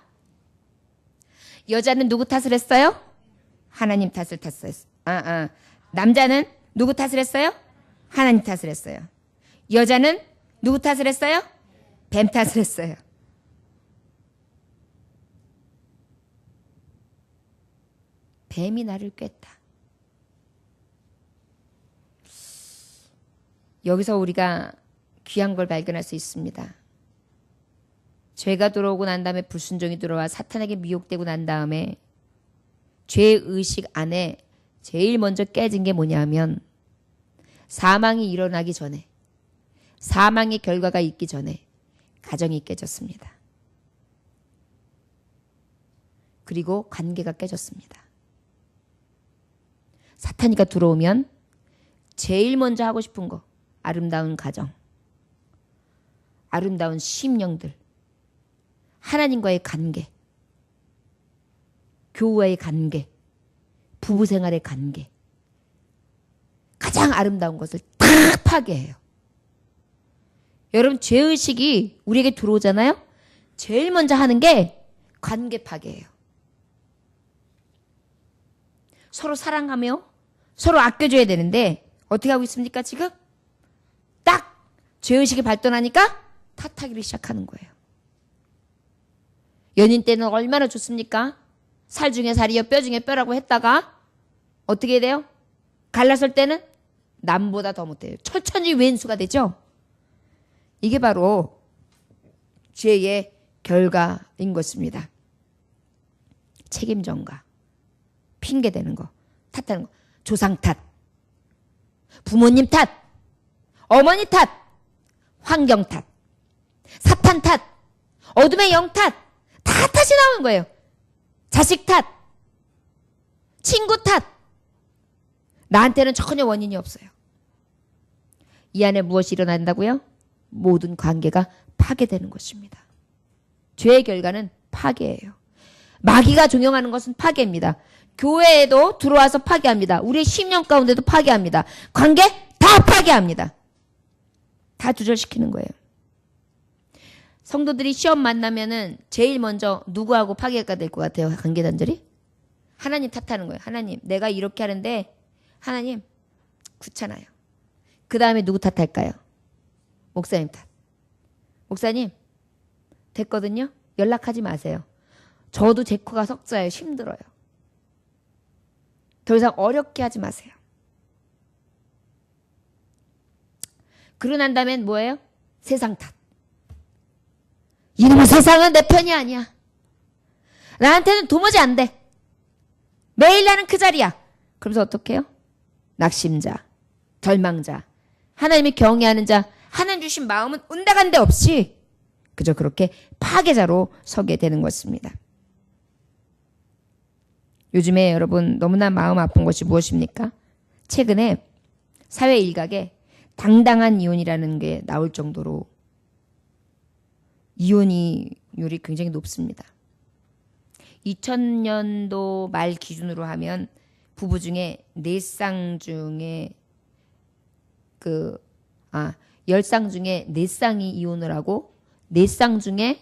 A: 여자는 누구 탓을 했어요? 하나님 탓을 탔어요. 남자는 누구 탓을 했어요? 하나님 탓을 했어요. 여자는 누구 탓을 했어요? 뱀 탓을 했어요. 뱀이 나를 꿰다. 여기서 우리가 귀한 걸 발견할 수 있습니다. 죄가 들어오고 난 다음에 불순종이 들어와 사탄에게 미혹되고 난 다음에 죄의식 안에 제일 먼저 깨진 게 뭐냐면 사망이 일어나기 전에, 사망의 결과가 있기 전에 가정이 깨졌습니다. 그리고 관계가 깨졌습니다. 사탄이가 들어오면 제일 먼저 하고 싶은 거, 아름다운 가정, 아름다운 심령들, 하나님과의 관계, 교우와의 관계, 부부생활의 관계, 가장 아름다운 것을 다 파괴해요. 여러분, 죄의식이 우리에게 들어오잖아요? 제일 먼저 하는 게 관계 파괴예요. 서로 사랑하며 서로 아껴줘야 되는데 어떻게 하고 있습니까 지금? 딱 죄의식이 발동하니까 탓하기를 시작하는 거예요. 연인 때는 얼마나 좋습니까? 살 중에 살이요 뼈 중에 뼈라고 했다가 어떻게 돼요? 갈라설 때는 남보다 더 못해요. 천천히 왼수가 되죠? 이게 바로 죄의 결과인 것입니다. 책임 전가, 핑계대는 거, 탓하는 거, 조상 탓, 부모님 탓, 어머니 탓, 환경 탓, 사탄 탓, 어둠의 영 탓, 다 탓이 나오는 거예요. 자식 탓, 친구 탓. 나한테는 전혀 원인이 없어요. 이 안에 무엇이 일어난다고요? 모든 관계가 파괴되는 것입니다. 죄의 결과는 파괴예요. 마귀가 종용하는 것은 파괴입니다. 교회에도 들어와서 파괴합니다. 우리의 심령 가운데도 파괴합니다. 관계 다 파괴합니다. 다 두절시키는 거예요. 성도들이 시험 만나면은 제일 먼저 누구하고 파괴가 될 것 같아요? 관계 단절이? 하나님 탓하는 거예요. 하나님, 내가 이렇게 하는데 하나님 귀찮아요. 그 다음에 누구 탓할까요? 목사님 탓. 목사님 됐거든요. 연락하지 마세요. 저도 제 코가 석자예요. 힘들어요. 더 이상 어렵게 하지 마세요. 그러고 난 다음엔 뭐예요? 세상 탓. 이놈의 세상은 내 편이 아니야. 나한테는 도무지 안 돼. 매일 나는 그 자리야. 그러면서 어떻게 해요? 낙심자, 절망자, 하나님이 경외하는 자, 하나님 주신 마음은 온데간데 없이 그저 그렇게 파괴자로 서게 되는 것입니다. 요즘에 여러분 너무나 마음 아픈 것이 무엇입니까? 최근에 사회 일각에 당당한 이혼이라는 게 나올 정도로 이혼율이 굉장히 높습니다. 2000년도 말 기준으로 하면 부부 중에 4쌍 중에 10쌍 중에 4쌍이 이혼을 하고 4쌍 중에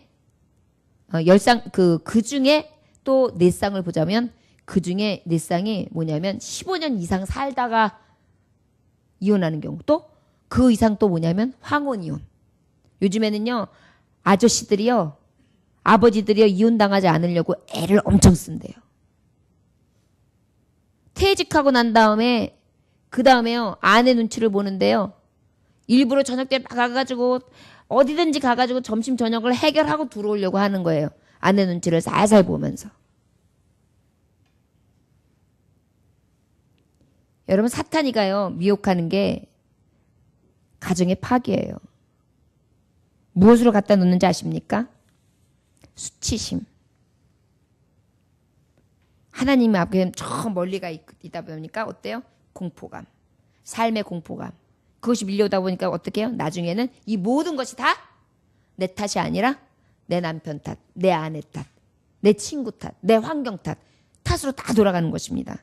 A: 10쌍 그 중에 또 4쌍을 보자면 그 중에 4쌍이 뭐냐면 15년 이상 살다가 이혼하는 경우, 또 그 이상 또 뭐냐면 황혼 이혼. 요즘에는요 아저씨들이요, 아버지들이요 이혼당하지 않으려고 애를 엄청 쓴대요. 퇴직하고 난 다음에 그 다음에요 아내 눈치를 보는데요, 일부러 저녁 때 가가지고 어디든지 가가지고 점심 저녁을 해결하고 들어오려고 하는 거예요. 아내 눈치를 살살 보면서. 여러분, 사탄이가요 미혹하는 게 가정의 파괴예요. 무엇으로 갖다 놓는지 아십니까? 수치심. 하나님 앞에 저 멀리가 있다 보니까 어때요? 공포감. 삶의 공포감. 그것이 밀려오다 보니까 어떻게 해요? 나중에는 이 모든 것이 다 내 탓이 아니라 내 남편 탓, 내 아내 탓, 내 친구 탓, 내 환경 탓으로 다 돌아가는 것입니다.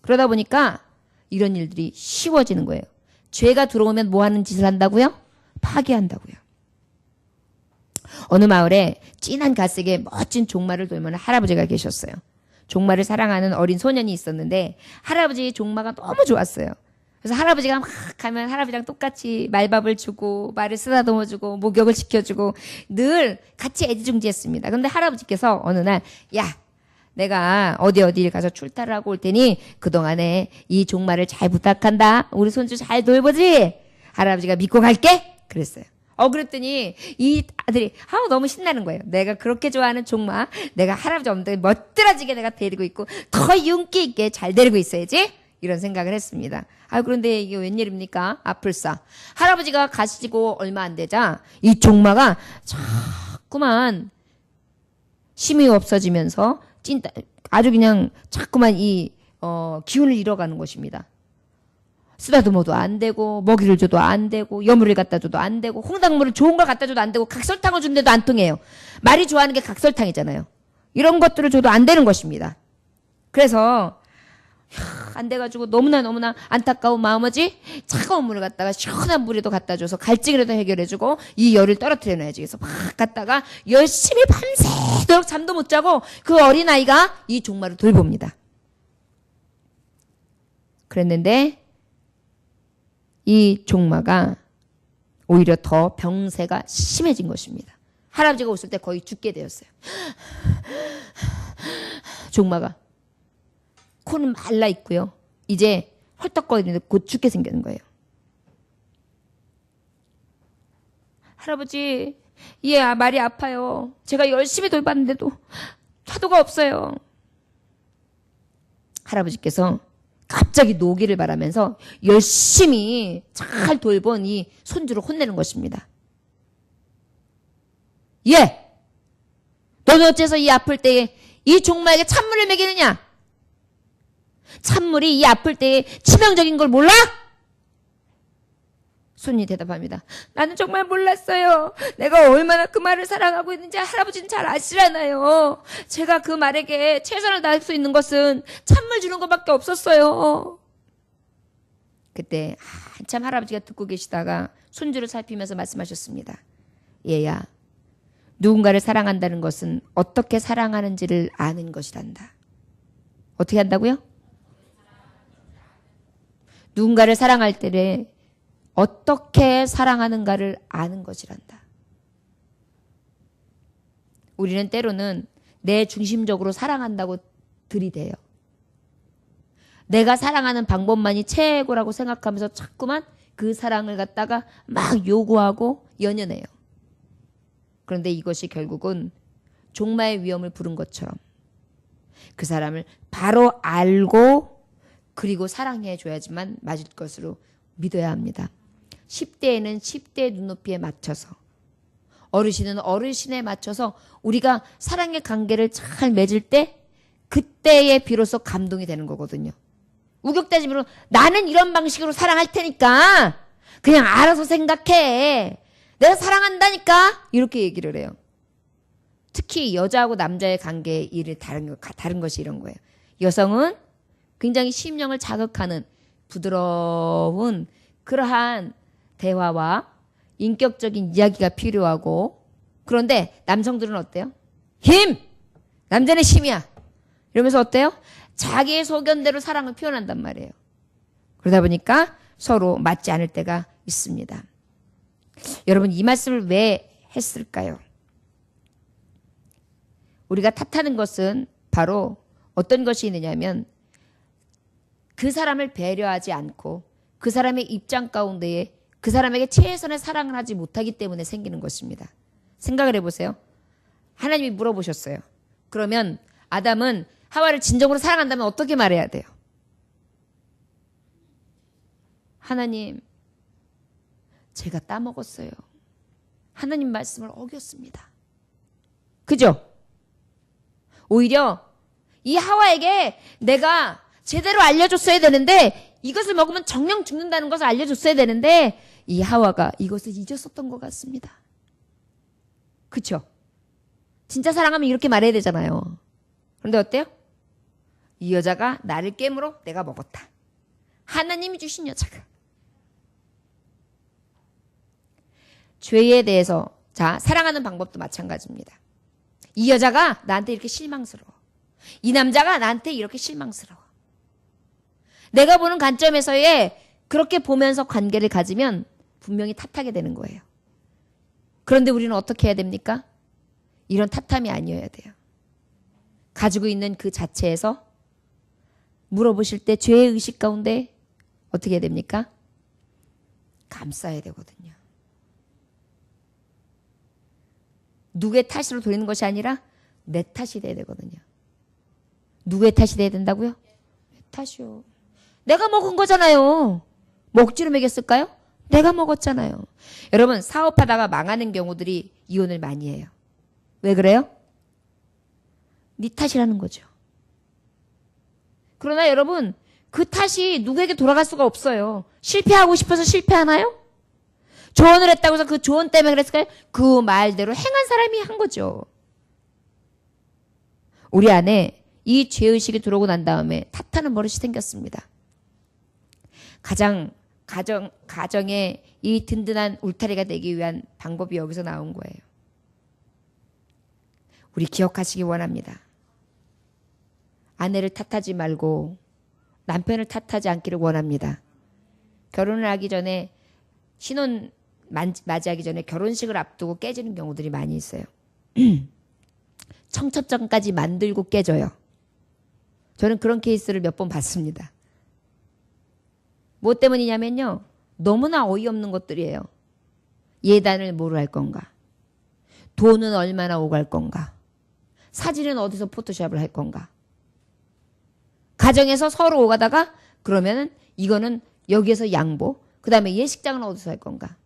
A: 그러다 보니까 이런 일들이 쉬워지는 거예요. 죄가 들어오면 뭐 하는 짓을 한다고요? 파괴한다고요. 어느 마을에 진한 갈색의 멋진 종말을 돌면 할아버지가 계셨어요. 종마를 사랑하는 어린 소년이 있었는데 할아버지 종마가 너무 좋았어요. 그래서 할아버지가 막 가면 할아버지랑 똑같이 말밥을 주고 말을 쓰다듬어 주고 목욕을 시켜주고 늘 같이 애지중지했습니다. 그런데 할아버지께서 어느 날 야, 내가 어디를 가서 출타를 하고 올 테니 그동안에 이 종마를 잘 부탁한다. 우리 손주 잘 돌보지? 할아버지가 믿고 갈게? 그랬어요. 그랬더니 이 아들이 너무 신나는 거예요. 내가 그렇게 좋아하는 종마 내가 할아버지 엉덩이 멋들어지게 내가 데리고 있고 더 윤기 있게 잘 데리고 있어야지. 이런 생각을 했습니다. 그런데 이게 웬일입니까? 아플싸. 할아버지가 가시고 얼마 안 되자 이 종마가 자꾸만 힘이 없어지면서 아주 그냥 자꾸만 기운을 잃어가는 것입니다. 쓰다듬어도 안 되고 먹이를 줘도 안 되고 여물을 갖다 줘도 안 되고 홍당무를 좋은 걸 갖다 줘도 안 되고 각설탕을 준데도 안 통해요. 말이 좋아하는 게 각설탕이잖아요. 이런 것들을 줘도 안 되는 것입니다. 그래서 안 돼가지고 너무나 안타까운 마음이지 차가운 물을 갖다가 시원한 물에도 갖다 줘서 갈증이라도 해결해주고 이 열을 떨어뜨려놔야지. 그래서 막 갔다가 열심히 밤새도록 잠도 못 자고 그 어린아이가 이 종마를 돌봅니다. 그랬는데 이 종마가 오히려 더 병세가 심해진 것입니다. 할아버지가 오실 때 거의 죽게 되었어요. 종마가 코는 말라 있고요. 이제 헐떡거리는데 곧 죽게 생기는 거예요. 할아버지, 말이 아파요. 제가 열심히 돌봤는데도 파도가 없어요. 할아버지께서 갑자기 노기를 바라면서 열심히 잘 돌본 이 손주를 혼내는 것입니다. 너는 어째서 이 아플 때에 이 종마에게 찬물을 먹이느냐? 찬물이 이 아플 때에 치명적인 걸 몰라? 손이 대답합니다. 나는 정말 몰랐어요. 내가 얼마나 그 말을 사랑하고 있는지 할아버지는 잘 아시잖아요. 제가 그 말에게 최선을 다할 수 있는 것은 찬물 주는 것밖에 없었어요. 그때 한참 할아버지가 듣고 계시다가 손주를 살피면서 말씀하셨습니다. 얘야, 누군가를 사랑한다는 것은 어떻게 사랑하는지를 아는 것이란다. 어떻게 한다고요? 누군가를 사랑할 때에 어떻게 사랑하는가를 아는 것이란다. 우리는 때로는 내 중심적으로 사랑한다고 들이대요. 내가 사랑하는 방법만이 최고라고 생각하면서 자꾸만 그 사랑을 갖다가 막 요구하고 연연해요. 그런데 이것이 결국은 종마의 위험을 부른 것처럼 그 사람을 바로 알고 그리고 사랑해 줘야지만 맞을 것으로 믿어야 합니다. 10대에는 10대의 눈높이에 맞춰서 어르신은 어르신에 맞춰서 우리가 사랑의 관계를 잘 맺을 때 그때에 비로소 감동이 되는 거거든요. 우격다짐으로 나는 이런 방식으로 사랑할 테니까 그냥 알아서 생각해. 내가 사랑한다니까 이렇게 얘기를 해요. 특히 여자하고 남자의 관계의 일이 다른 것이 이런 거예요. 여성은 굉장히 심령을 자극하는 부드러운 그러한 대화와 인격적인 이야기가 필요하고 그런데 남성들은 어때요? 힘! 남자는 힘이야. 이러면서 어때요? 자기의 소견대로 사랑을 표현한단 말이에요. 그러다 보니까 서로 맞지 않을 때가 있습니다. 여러분 이 말씀을 왜 했을까요? 우리가 탓하는 것은 바로 어떤 것이 있느냐면 그 사람을 배려하지 않고 그 사람의 입장 가운데에 그 사람에게 최선의 사랑을 하지 못하기 때문에 생기는 것입니다. 생각을 해보세요. 하나님이 물어보셨어요. 그러면 아담은 하와를 진정으로 사랑한다면 어떻게 말해야 돼요? 하나님, 제가 따먹었어요. 하나님 말씀을 어겼습니다. 그죠? 오히려 이 하와에게 내가 제대로 알려줬어야 되는데 이것을 먹으면 정령 죽는다는 것을 알려줬어야 되는데 이 하와가 이것을 잊었었던 것 같습니다. 그쵸? 진짜 사랑하면 이렇게 말해야 되잖아요. 그런데 어때요? 이 여자가 나를 깨물어 내가 먹었다. 하나님이 주신 여자가. 죄에 대해서 사랑하는 방법도 마찬가지입니다. 이 여자가 나한테 이렇게 실망스러워. 이 남자가 나한테 이렇게 실망스러워. 내가 보는 관점에서의 그렇게 보면서 관계를 가지면 분명히 탓하게 되는 거예요. 그런데 우리는 어떻게 해야 됩니까? 이런 탓함이 아니어야 돼요. 가지고 있는 그 자체에서 물어보실 때 죄의 의식 가운데 어떻게 해야 됩니까? 감싸야 되거든요. 누구의 탓으로 돌리는 것이 아니라 내 탓이 돼야 되거든요. 누구의 탓이 돼야 된다고요? 내 탓이요. 내가 먹은 거잖아요. 뭐 억지로 먹였을까요? 내가 먹었잖아요. 여러분, 사업하다가 망하는 경우들이 이혼을 많이 해요. 왜 그래요? 네 탓이라는 거죠. 그러나 여러분, 그 탓이 누구에게 돌아갈 수가 없어요. 실패하고 싶어서 실패하나요? 조언을 했다고 해서 그 조언 때문에 그랬을까요? 그 말대로 행한 사람이 한 거죠. 우리 안에 이 죄의식이 들어오고 난 다음에 탓하는 버릇이 생겼습니다. 가정에 이 든든한 울타리가 되기 위한 방법이 여기서 나온 거예요. 우리 기억하시기 원합니다. 아내를 탓하지 말고 남편을 탓하지 않기를 원합니다. 결혼을 하기 전에 신혼 맞이하기 전에 결혼식을 앞두고 깨지는 경우들이 많이 있어요. 청첩장까지 만들고 깨져요. 저는 그런 케이스를 몇 번 봤습니다. 뭐 때문이냐면요. 너무나 어이없는 것들이에요. 예단을 뭐로 할 건가? 돈은 얼마나 오갈 건가? 사진은 어디서 포토샵을 할 건가? 가정에서 서로 오가다가 그러면은 이거는 여기에서 양보, 그 다음에 예식장은 어디서 할 건가?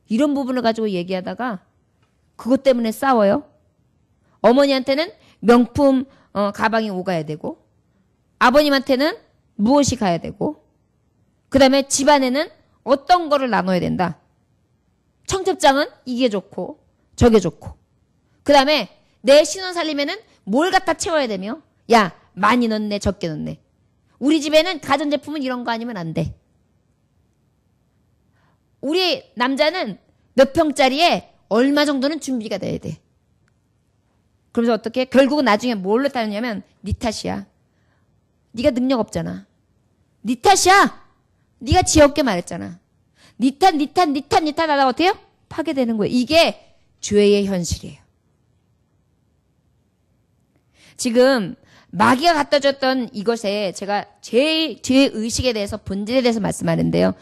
A: 이런 부분을 가지고 얘기하다가 그것 때문에 싸워요. 어머니한테는 명품 가방이 오가야 되고 아버님한테는 무엇이 가야 되고 그 다음에 집안에는 어떤 거를 나눠야 된다. 청첩장은 이게 좋고 저게 좋고 그 다음에 내 신혼 살림에는 뭘 갖다 채워야 되며 야 많이 넣네 적게 넣네. 우리 집에는 가전제품은 이런 거 아니면 안 돼. 우리 남자는 몇 평짜리에 얼마 정도는 준비가 돼야 돼. 그러면서 어떻게? 결국은 나중에 뭘로 따르냐면 네 탓이야. 네가 능력 없잖아. 네 탓이야. 네가 지혜롭게 말했잖아. 네 탓 하다가 어때요? 파괴되는 거예요. 이게 죄의 현실이에요. 지금 마귀가 갖다 줬던 이것에 제가 죄의 의식에 대해서 본질에 대해서 말씀하는데요.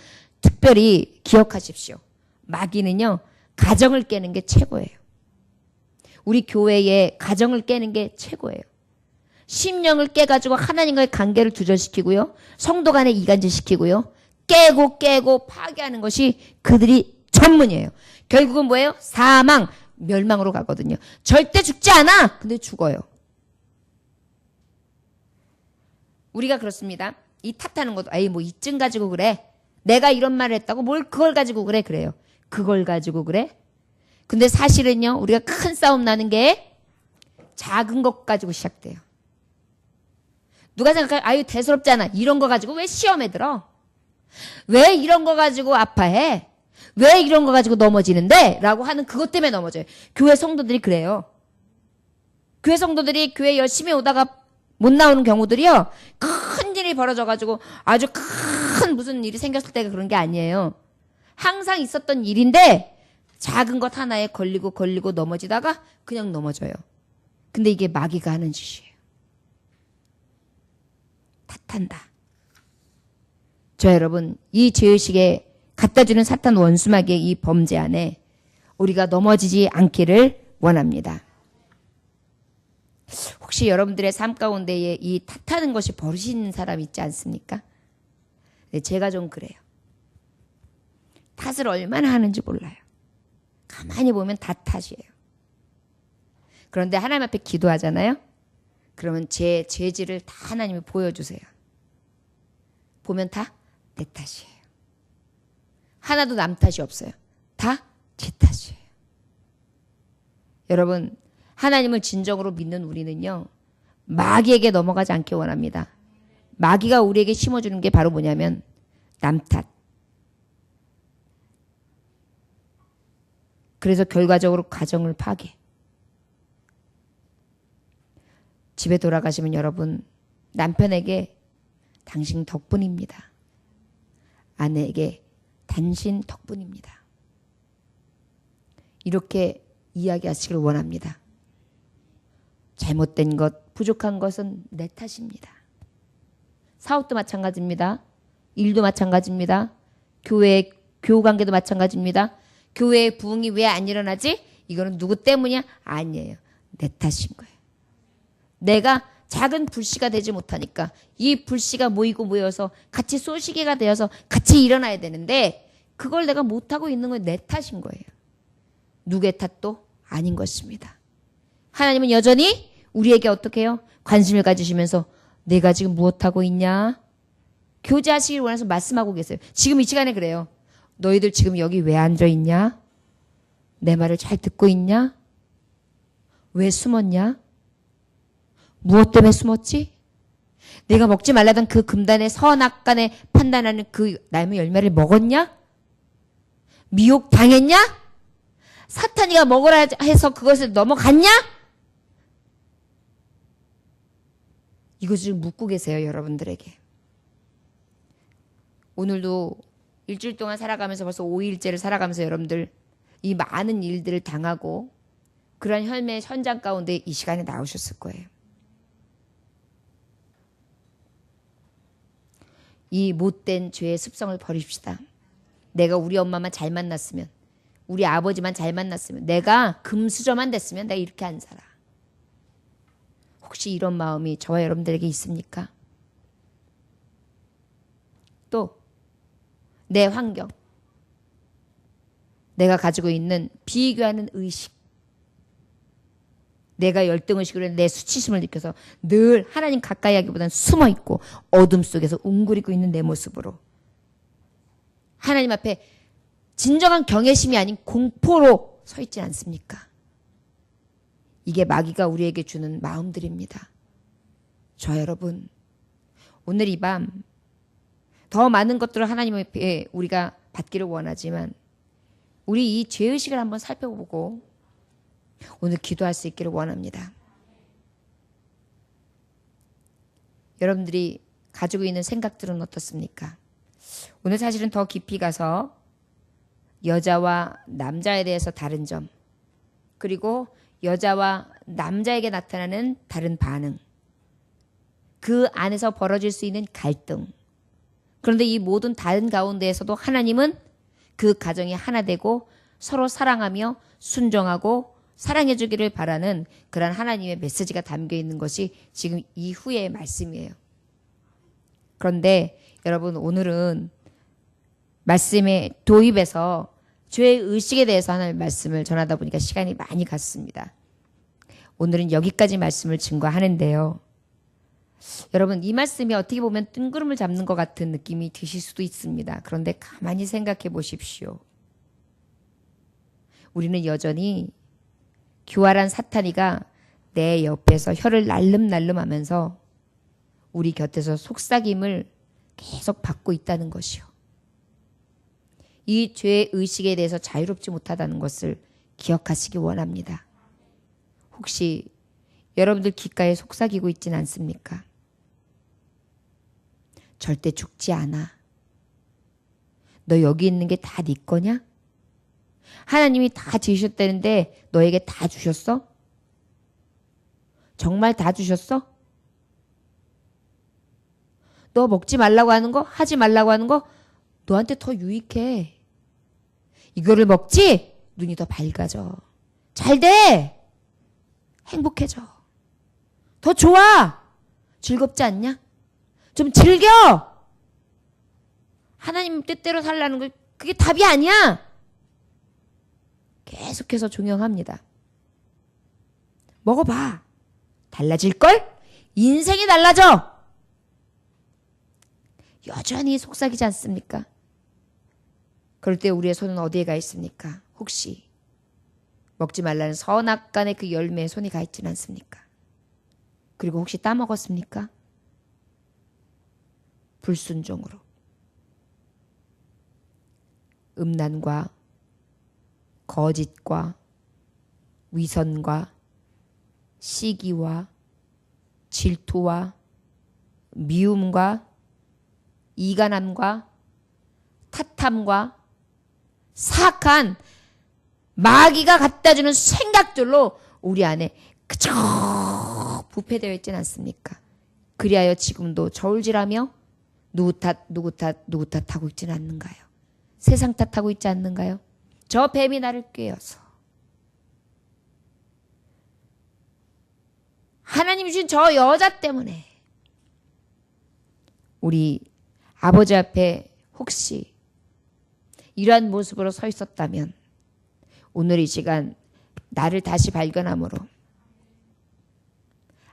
A: 특별히 기억하십시오. 마귀는요. 가정을 깨는 게 최고예요. 우리 교회의 가정을 깨는 게 최고예요. 심령을 깨가지고 하나님과의 관계를 두절시키고요. 성도 간에 이간질시키고요. 깨고 파괴하는 것이 그들이 전문이에요. 결국은 뭐예요? 사망, 멸망으로 가거든요. 절대 죽지 않아. 근데 죽어요. 우리가 그렇습니다. 이 탓하는 것도 뭐 이쯤 가지고 그래. 내가 이런 말을 했다고 뭘 그걸 가지고 그래요. 그걸 가지고 그래? 근데 사실은요. 우리가 큰 싸움 나는 게 작은 것 가지고 시작돼요. 누가 생각해? 아유 대수롭잖아. 이런 거 가지고 왜 시험에 들어? 왜 이런 거 가지고 아파해? 왜 이런 거 가지고 넘어지는데? 라고 하는 그것 때문에 넘어져요. 교회 성도들이 그래요. 교회 성도들이 교회 열심히 오다가 못 나오는 경우들이요. 큰 일이 벌어져가지고 아주 큰 무슨 일이 생겼을 때가 그런 게 아니에요. 항상 있었던 일인데 작은 것 하나에 걸리고 넘어지다가 그냥 넘어져요. 근데 이게 마귀가 하는 짓이에요. 탓한다. 저 여러분 이 죄의식에 갖다주는 사탄 원수마귀의 이 범죄 안에 우리가 넘어지지 않기를 원합니다. 혹시 여러분들의 삶 가운데에 이 탓하는 것이 버릇이 있는 사람 있지 않습니까? 네, 제가 좀 그래요. 탓을 얼마나 하는지 몰라요. 가만히 보면 다 탓이에요. 그런데 하나님 앞에 기도하잖아요. 그러면 제 죄질을 다 하나님이 보여주세요. 보면 다 내 탓이에요. 하나도 남 탓이 없어요. 다 제 탓이에요. 여러분 하나님을 진정으로 믿는 우리는요. 마귀에게 넘어가지 않기 원합니다. 마귀가 우리에게 심어주는 게 바로 뭐냐면 남 탓. 그래서 결과적으로 가정을 파괴. 집에 돌아가시면 여러분, 남편에게 당신 덕분입니다. 아내에게 당신 덕분입니다. 이렇게 이야기하시길 원합니다. 잘못된 것, 부족한 것은 내 탓입니다. 사업도 마찬가지입니다. 일도 마찬가지입니다. 교우 관계도 마찬가지입니다. 교회의 부흥이 왜 안 일어나지? 이거는 누구 때문이야? 아니에요. 내 탓인 거예요. 내가 작은 불씨가 되지 못하니까 이 불씨가 모이고 모여서 같이 쏘시개가 되어서 같이 일어나야 되는데 그걸 내가 못하고 있는 건 내 탓인 거예요. 누구의 탓도 아닌 것입니다. 하나님은 여전히 우리에게 어떻게 해요? 관심을 가지시면서 내가 지금 무엇하고 있냐? 교제하시길 원해서 말씀하고 계세요. 지금 이 시간에 그래요. 너희들 지금 여기 왜 앉아 있냐? 내 말을 잘 듣고 있냐? 왜 숨었냐? 무엇 때문에 숨었지? 내가 먹지 말라던 그 금단의 선악간에 판단하는 그 나무 열매를 먹었냐? 미혹 당했냐? 사탄이가 먹으라 해서 그것을 넘어갔냐? 이거 지금 묻고 계세요, 여러분들에게. 오늘도 일주일 동안 살아가면서 벌써 5일째를 살아가면서 여러분들 이 많은 일들을 당하고 그런 혈매의 현장 가운데 이 시간에 나오셨을 거예요. 이 못된 죄의 습성을 버립시다. 내가 우리 엄마만 잘 만났으면, 우리 아버지만 잘 만났으면, 내가 금수저만 됐으면 내가 이렇게 안 살아. 혹시 이런 마음이 저와 여러분들에게 있습니까? 또 내 환경, 내가 가지고 있는 비교하는 의식, 내가 열등의식으로 내 수치심을 느껴서 늘 하나님 가까이 하기보다는 숨어있고 어둠 속에서 웅그리고 있는 내 모습으로 하나님 앞에 진정한 경외심이 아닌 공포로 서 있지 않습니까? 이게 마귀가 우리에게 주는 마음들입니다. 저 여러분, 오늘 이 밤 더 많은 것들을 하나님 앞에 우리가 받기를 원하지만 우리 이 죄의식을 한번 살펴보고 오늘 기도할 수 있기를 원합니다. 여러분들이 가지고 있는 생각들은 어떻습니까? 오늘 사실은 더 깊이 가서 여자와 남자에 대해서 다른 점, 그리고 여자와 남자에게 나타나는 다른 반응, 그 안에서 벌어질 수 있는 갈등. 그런데 이 모든 다른 가운데에서도 하나님은 그 가정이 하나 되고 서로 사랑하며 순종하고 사랑해 주기를 바라는 그러한 하나님의 메시지가 담겨 있는 것이 지금 이후의 말씀이에요. 그런데 여러분, 오늘은 말씀에 도입해서 죄의 의식에 대해서 하나님의 말씀을 전하다 보니까 시간이 많이 갔습니다. 오늘은 여기까지 말씀을 증거하는데요. 여러분, 이 말씀이 어떻게 보면 뜬구름을 잡는 것 같은 느낌이 드실 수도 있습니다. 그런데 가만히 생각해 보십시오. 우리는 여전히 교활한 사탄이가 내 옆에서 혀를 날름날름 하면서 우리 곁에서 속삭임을 계속 받고 있다는 것이요. 이 죄의 의식에 대해서 자유롭지 못하다는 것을 기억하시기 원합니다. 혹시 여러분들 귓가에 속삭이고 있지는 않습니까? 절대 죽지 않아. 너 여기 있는 게 다 네 거냐? 하나님이 다 지으셨다는데 너에게 다 주셨어? 정말 다 주셨어? 너 먹지 말라고 하는 거, 하지 말라고 하는 거 너한테 더 유익해. 이거를 먹지? 눈이 더 밝아져. 잘 돼. 행복해져. 더 좋아. 즐겁지 않냐? 좀 즐겨. 하나님 뜻대로 살라는 거 그게 답이 아니야. 계속해서 종용합니다. 먹어봐. 달라질걸? 인생이 달라져. 여전히 속삭이지 않습니까? 그럴 때 우리의 손은 어디에 가 있습니까? 혹시 먹지 말라는 선악간의 그 열매에 손이 가 있지는 않습니까? 그리고 혹시 따먹었습니까? 불순종으로. 음란과 거짓과 위선과 시기와 질투와 미움과 이간함과 탓함과 사악한 마귀가 갖다주는 생각들로 우리 안에 그저 부패되어 있지는 않습니까? 그리하여 지금도 저울질하며 누구 탓하고 있지는 않는가요? 세상 탓하고 있지 않는가요? 저 뱀이 나를 꿰어서 하나님 주신 저 여자 때문에 우리 아버지 앞에 혹시 이러한 모습으로 서 있었다면 오늘 이 시간 나를 다시 발견함으로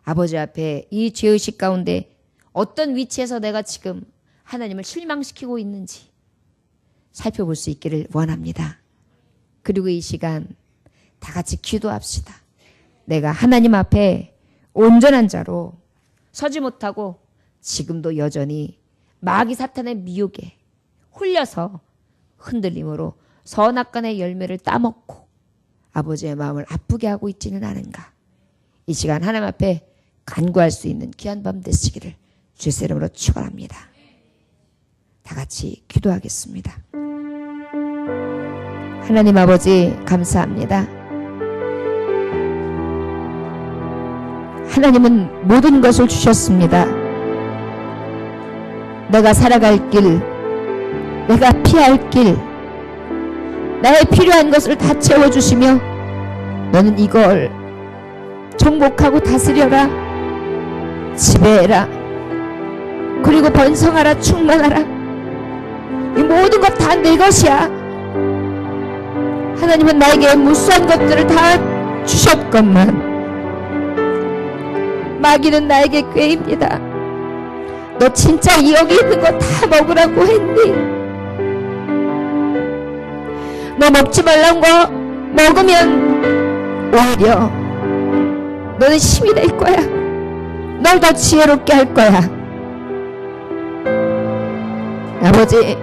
A: 아버지 앞에 이 죄의식 가운데 어떤 위치에서 내가 지금 하나님을 실망시키고 있는지 살펴볼 수 있기를 원합니다. 그리고 이 시간 다 같이 기도합시다. 내가 하나님 앞에 온전한 자로 서지 못하고 지금도 여전히 마귀 사탄의 미혹에 홀려서 흔들림으로 선악간의 열매를 따먹고 아버지의 마음을 아프게 하고 있지는 않은가. 이 시간 하나님 앞에 간구할 수 있는 귀한 밤 되시기를 주의 이름으로 축원합니다. 다 같이 기도하겠습니다. 하나님 아버지 감사합니다. 하나님은 모든 것을 주셨습니다. 내가 살아갈 길, 내가 피할 길, 나의 필요한 것을 다 채워주시며 너는 이걸 정복하고 다스려라, 지배해라, 그리고 번성하라, 충만하라. 이 모든 것 다 내 것이야. 하나님은 나에게 무수한 것들을 다 주셨건만 마귀는 나에게 꾀입니다. 너 진짜 여기 있는 거 다 먹으라고 했니? 너 먹지 말란 거 먹으면 오히려 너는 힘이 될 거야. 널 더 지혜롭게 할 거야. 아버지,